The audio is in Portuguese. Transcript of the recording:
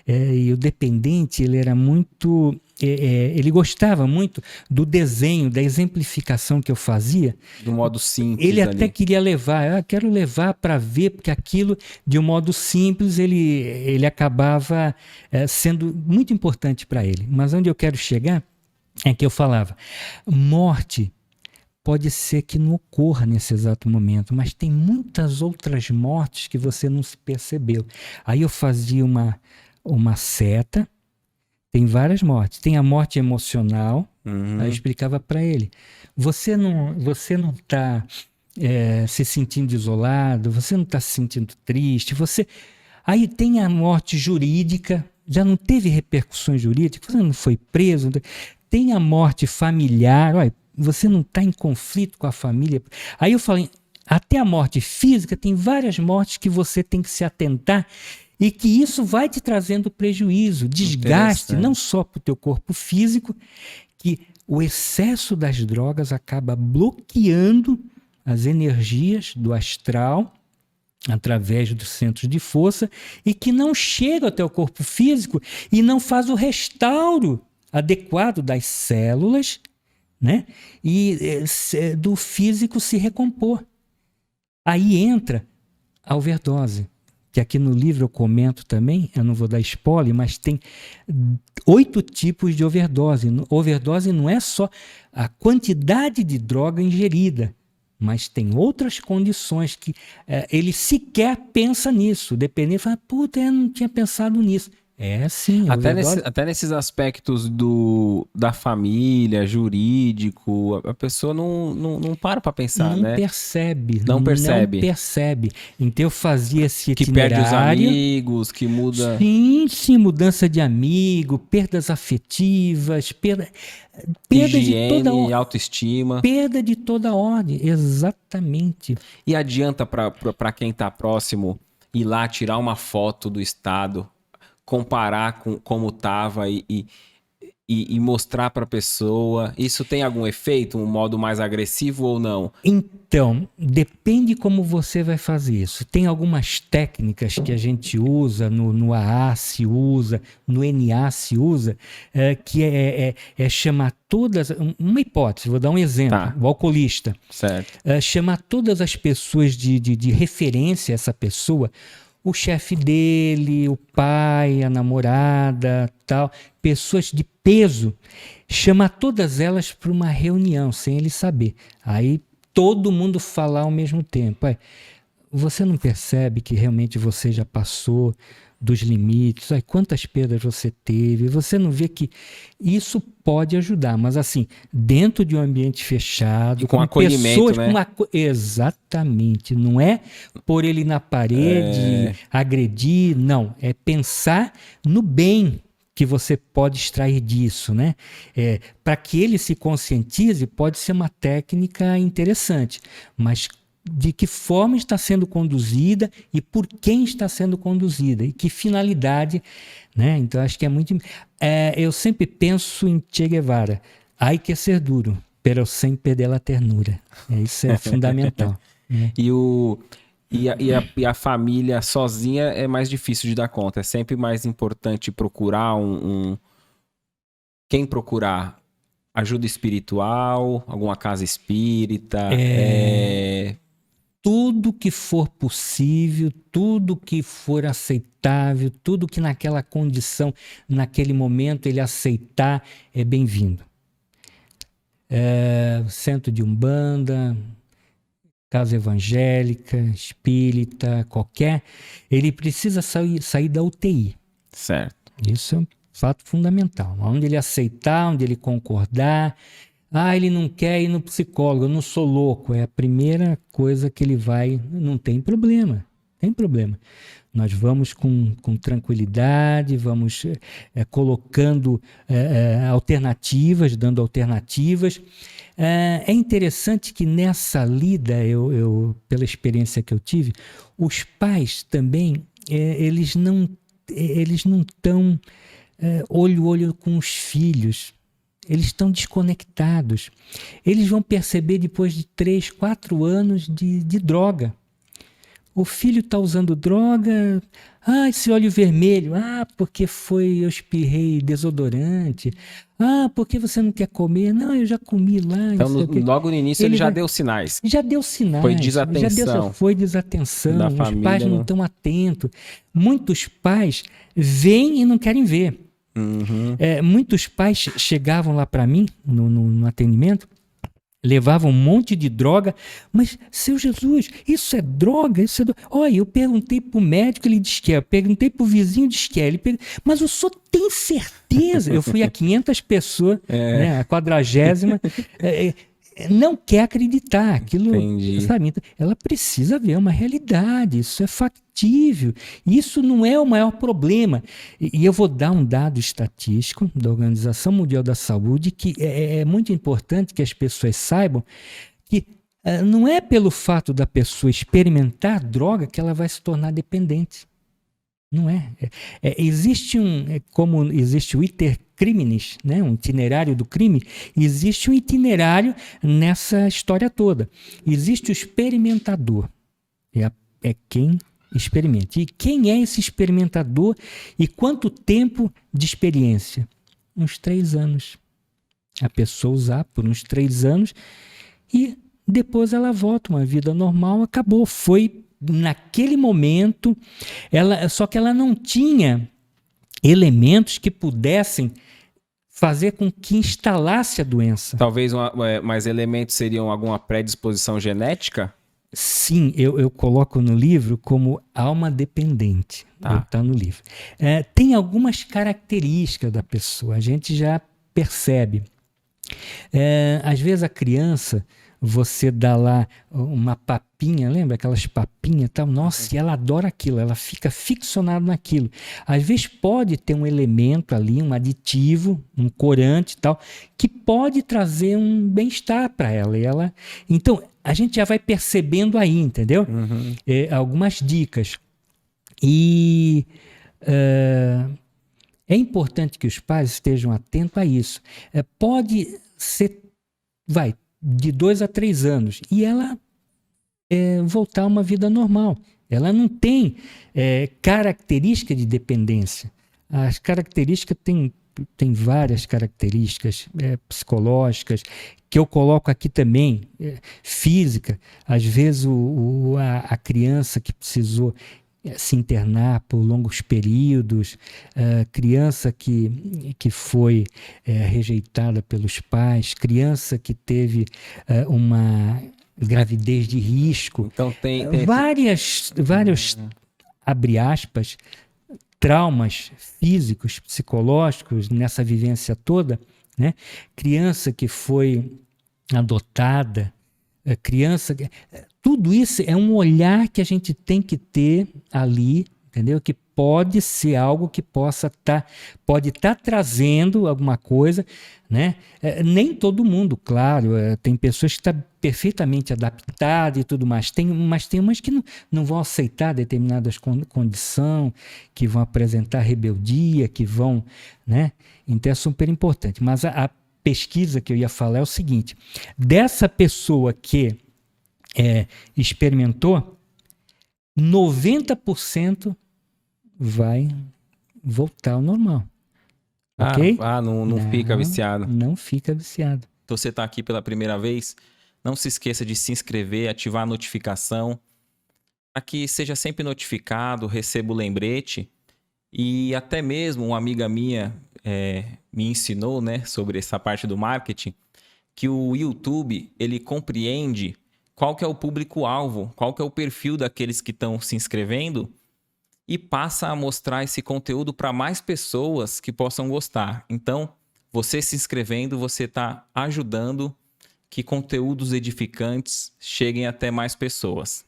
E o dependente, ele era muito... ele gostava muito do desenho, da exemplificação que eu fazia. Do modo simples. Ele até queria levar, quero levar para ver, porque aquilo, de um modo simples, ele acabava sendo muito importante para ele. Mas onde eu quero chegar é que eu falava, morte pode ser que não ocorra nesse exato momento, mas tem muitas outras mortes que você não se percebeu. Aí eu fazia uma seta. Tem várias mortes. Tem a morte emocional. Aí eu explicava para ele. Você não está se sentindo isolado, você não está se sentindo triste. Aí tem a morte jurídica. Já não teve repercussões jurídicas, você não foi preso. Tem a morte familiar. Olha, você não está em conflito com a família. Aí eu falei, até a morte física, tem várias mortes que você tem que se atentar. E que isso vai te trazendo prejuízo, desgaste, não só para o teu corpo físico, que o excesso das drogas acaba bloqueando as energias do astral através dos centros de força e que não chega até o corpo físico e não faz o restauro adequado das células, né? E do físico se recompor. Aí entra a overdose. Que aqui no livro eu comento também, eu não vou dar spoiler, mas tem 8 tipos de overdose. Overdose não é só a quantidade de droga ingerida, mas tem outras condições que ele sequer pensa nisso. Dependendo, fala, puta, eu não tinha pensado nisso. Sim. Até nesses aspectos da família, jurídico, a pessoa não para pensar, né? Não percebe. Então eu fazia esse itinerário. Que perde os amigos, que muda... Sim, mudança de amigo, perdas afetivas, perda higiene, de toda ordem. Autoestima. Perda de toda ordem, exatamente. E adianta para quem está próximo ir lá tirar uma foto do estado, comparar com como estava e mostrar para a pessoa? Isso tem algum efeito, um modo mais agressivo ou não? Então, depende como você vai fazer isso. Tem algumas técnicas que a gente usa, no AA se usa, no NA se usa, que é chamar todas... Uma hipótese, vou dar um exemplo. Tá. O alcoolista. Certo. Chamar todas as pessoas de referência a essa pessoa, o chefe dele, o pai, a namorada, tal, pessoas de peso, chama todas elas para uma reunião, sem ele saber. Aí todo mundo falar ao mesmo tempo. Você não percebe que realmente você já passou dos limites? Quantas perdas você teve? Você não vê que isso pode ajudar, mas assim, dentro de um ambiente fechado, com acolhimento, pessoas, né? Exatamente, não é pôr ele na parede, agredir, não, é pensar no bem que você pode extrair disso, né? Para que ele se conscientize, pode ser uma técnica interessante, mas de que forma está sendo conduzida e por quem está sendo conduzida e que finalidade, né? Então acho que é muito... eu sempre penso em Che Guevara, hay que ser duro, pero sem perder a ternura. Isso é fundamental. Né? E a família sozinha é mais difícil de dar conta, é sempre mais importante procurar quem procurar? Ajuda espiritual, alguma casa espírita, Tudo que for possível, tudo que for aceitável, tudo que naquela condição, naquele momento ele aceitar, é bem-vindo. Centro de Umbanda, casa evangélica, espírita, qualquer, ele precisa sair da UTI. Certo. Isso é um fato fundamental. Onde ele aceitar, onde ele concordar. Ele não quer ir no psicólogo, eu não sou louco. É a primeira coisa que ele vai... Não tem problema, Nós vamos com tranquilidade, vamos colocando alternativas, dando alternativas. É interessante que nessa lida, eu, pela experiência que eu tive, os pais também, eles não estão olho a olho com os filhos. Eles estão desconectados. Eles vão perceber depois de 3, 4 anos de droga. o filho está usando droga, esse olho vermelho, porque eu espirrei desodorante, porque você não quer comer, não, eu já comi lá. Então, logo no início ele já deu sinais. Já deu sinais. Foi desatenção. Foi desatenção, da os família, pais não estão atentos. Muitos pais veem e não querem ver. Muitos pais chegavam lá para mim, no atendimento, levavam um monte de droga, mas, seu Jesus, isso é droga? Olha, eu perguntei para o médico, ele disse que é, eu perguntei para o vizinho, disse que é, mas o senhor tem certeza? Eu fui a 500 pessoas, né, a 40ª, não quer acreditar aquilo, sabe? Então, ela precisa ver uma realidade, isso é factível, isso não é o maior problema. E eu vou dar um dado estatístico da Organização Mundial da Saúde que é muito importante que as pessoas saibam que não é pelo fato da pessoa experimentar droga que ela vai se tornar dependente. Não é. Existe como existe o iter criminis, né, um itinerário do crime, existe um itinerário nessa história toda. Existe o experimentador, é quem experimenta. E quem é esse experimentador e quanto tempo de experiência? Uns 3 anos. A pessoa usar por uns 3 anos e depois ela volta, uma vida normal, acabou. Foi naquele momento, só que ela não tinha elementos que pudessem fazer com que instalasse a doença. Talvez mais elementos seriam alguma predisposição genética? Sim, eu coloco no livro como alma dependente. Tá no livro. Tem algumas características da pessoa, a gente já percebe. Às vezes a criança, você dá lá uma papinha, lembra aquelas papinhas e tal? Nossa, e ela adora aquilo, ela fica ficcionada naquilo. Às vezes pode ter um elemento ali, um aditivo, um corante e tal, que pode trazer um bem-estar para ela. Então, a gente já vai percebendo aí, entendeu? Algumas dicas. E é importante que os pais estejam atentos a isso. Pode ser, de 2 a 3 anos, e ela voltar a uma vida normal. Ela não tem característica de dependência. As características tem várias características psicológicas, que eu coloco aqui também, física. Às vezes a criança que precisou se internar por longos períodos, criança que foi rejeitada pelos pais, criança que teve uma gravidez de risco. Então tem vários, abre aspas, traumas físicos, psicológicos nessa vivência toda, né? Criança que foi adotada, criança... Tudo isso é um olhar que a gente tem que ter ali, entendeu? Que pode ser algo que pode estar trazendo alguma coisa, né? Nem todo mundo, claro, tem pessoas que estão perfeitamente adaptadas e tudo mais, mas tem umas que não vão aceitar determinadas condições, que vão apresentar rebeldia, que vão, né? Então é super importante. Mas a pesquisa que eu ia falar é o seguinte, dessa pessoa que experimentou, 90% vai voltar ao normal. Ok? Não fica viciado. Não fica viciado. Então você está aqui pela primeira vez, não se esqueça de se inscrever, ativar a notificação, para que seja sempre notificado, receba o lembrete. E até mesmo uma amiga minha me ensinou, né, sobre essa parte do marketing, que o YouTube, ele compreende qual que é o público-alvo, qual que é o perfil daqueles que estão se inscrevendo e passa a mostrar esse conteúdo para mais pessoas que possam gostar. Então, você se inscrevendo, você está ajudando que conteúdos edificantes cheguem até mais pessoas.